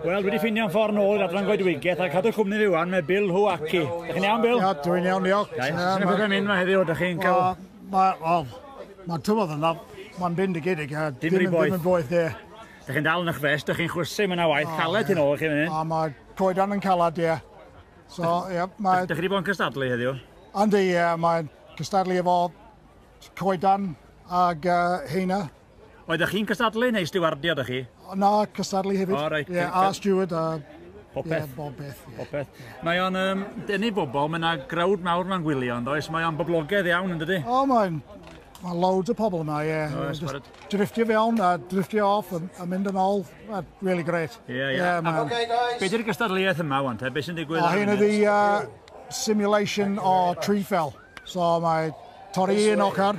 Wel, dwi wedi ffeinio'n ffordd nôl i'r adran goedwigaeth a cadw cwmni fi wan mae Bill Hwaki. Dych chi'n iawn, Bill? Ia, dwi'n iawn, diolch. Sy'n beth yn mynd mae heddiw, dych chi'n cael... Mae'n tywod yna, mae'n fynd y gydig. Dim yn boeth. Dim yn boeth, ie. Dych chi'n dal yn eich fest, dych chi'n chwysu mewn a waith, caled yn ôl chi fan hyn. Mae coedan yn calad, ie. So, ie, mae... Dych chi wedi bod yn cystadlu heddiw? Andi, ie, mae'n cystadlu efo coedan ag heina. Oeddech chi'n cystadlu neu stiwardio dych chi? Na, cystadlu hefyd. O, reit. Ie, a steward a... Popeth. Ie, bob beth. Popeth. Mae o'n denu bobl, mae yna grawd mawr ma'n gwylio, ond oes? Mae o'n boblogaidd iawn, ynddi? O, mae'n loads o pobl yma, ie. Driftio fewn a driftio off a mynd yn ôl. Really great. Ie. Be di'r gystadleuaeth yma, wan te? Be sy'n digwydd? Hyn ydi simulation o tree fell. So mae torri un ochr.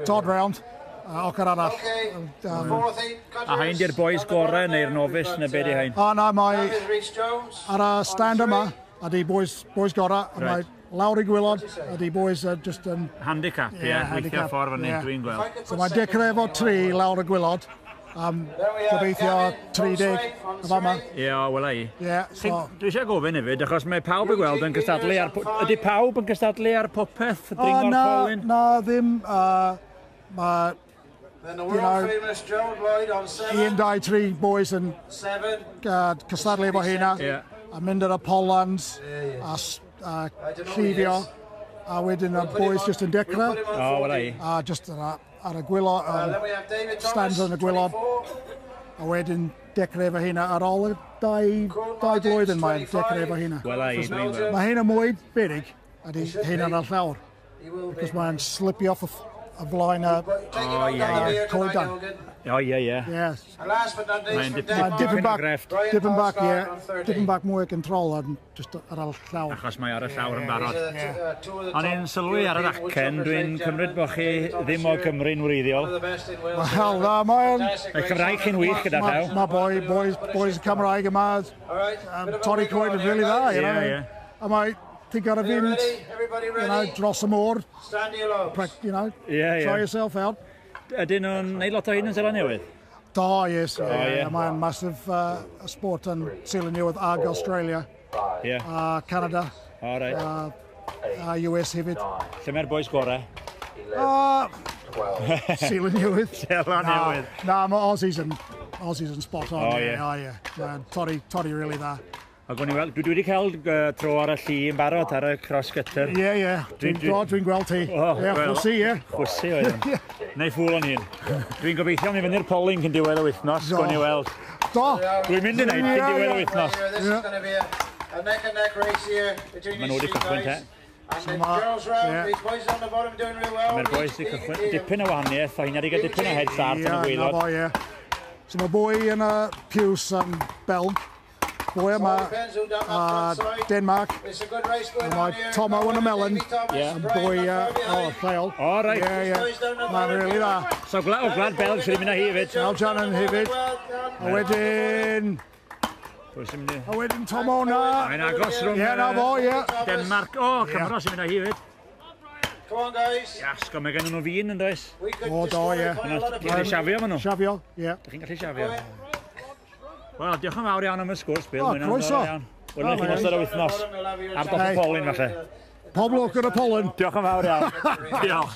Tod round. Ochr arall. A hain di'r boys gorau neu'r nofis neu be di hain? Na, mae ar y stand yma ydi boys gorau. Mae lawr i gwylod ydi boys just yn... Handicap, ie. Weithio ffordd fan hyn, dwi'n gweld. So mae dechrau efo 3 lawr y gwylod. Gobeithio 30 y fama. Ie, wel ei. Dwi eisiau gofyn hefyd, achos mae pawb i gweld yn cystadlu ar... Ydy pawb yn cystadlu ar popeth? Dringo'r polyn? Na, ddim. Mae... You know, 1, 2, 3 boys yn cystadlu efo hynna. A mynd ar y polans, a llifio. A wedyn y boys just yn dechrau. O, wel ei. A just ar y gwylod, stands yn y gwylod. A wedyn dechrau efo hynna ar ôl y 2 blwyddyn mae'n dechrau efo hynna. Wel ei, dwi'n gweld. Mae hynna mwy berig, ydy hynna'n ar llawr. Cos mae'n slipio off y blaen y coedan. O, ie. Mae'n dipyn o grefft. Dipyn bach mwy o control ar y llawr. Achos mae ar y llawr yn barod. Ond i'n sylwi ar yr acen, dwi'n cymryd bod chi ddim o Gymru'n wreiddiol. Wel, mae'n... Mae Cymraeg chi'n wych gyda llaw. Mae boys Cymraeg yma, torri coed yn rili dda. Ie. A mae... Ti'n gorau fynd, dros y môr, try yourself out. Ydyn nhw'n neud lot o hyn yn Seland Newydd? Do, yes. Mae'n massive sport yn Seland Newydd ag Australia. A Canada. A US hefyd. Lle mae'r boys gorau? Seland Newydd. Seland Newydd. Na, mae Aussies yn spot on. Torri really dda. Dwi wedi cael tro ar y lli yn barod ar y cross-cutter. Ie. Dwi'n gweld ti. Chwysu, ie. Chwysu oedd. Neu ffwl o'n hyn. Dwi'n gobeithio mi fyny'r polling cyn diwedd y wythnos. Gwni weld. Do. Dwi'n mynd i wneud cyn diwedd y wythnos. Mae nhw wedi cychwyn te. Mae'r boys wedi cychwyn. Dipyn o wahaniaeth. O hynna wedi cael dipyn o head start yn y gwaelod. So mae boi yn y piws yn Belg. Boi yma, Denmark, a mae Tomo yn y melon, yn boi lleol. O, reit. Mae'n rili dda. So, gwlad Belg sydd wedi mynd â hi hefyd. Aljan yn hefyd. A wedyn... A wedyn Tomo na. Mae'n agos rhwng... Ie, na fo, ie. Denmark. O, Cymro sydd wedi mynd â hi hefyd. Come on, guys. Iasgo, mae gen nhw fi'n yn does? O, do, ie. Chi'n gallu siafio ma nhw? Siafio, ie. Chi'n gallu siafio? Wel, diolch yn fawr iawn am y sgwrs, Bill. Croeso. Wnawn chi nos ar y wythnos. Ar dop y polyn, falle. Pob lwc ar y polyn. Diolch yn fawr iawn. Diolch.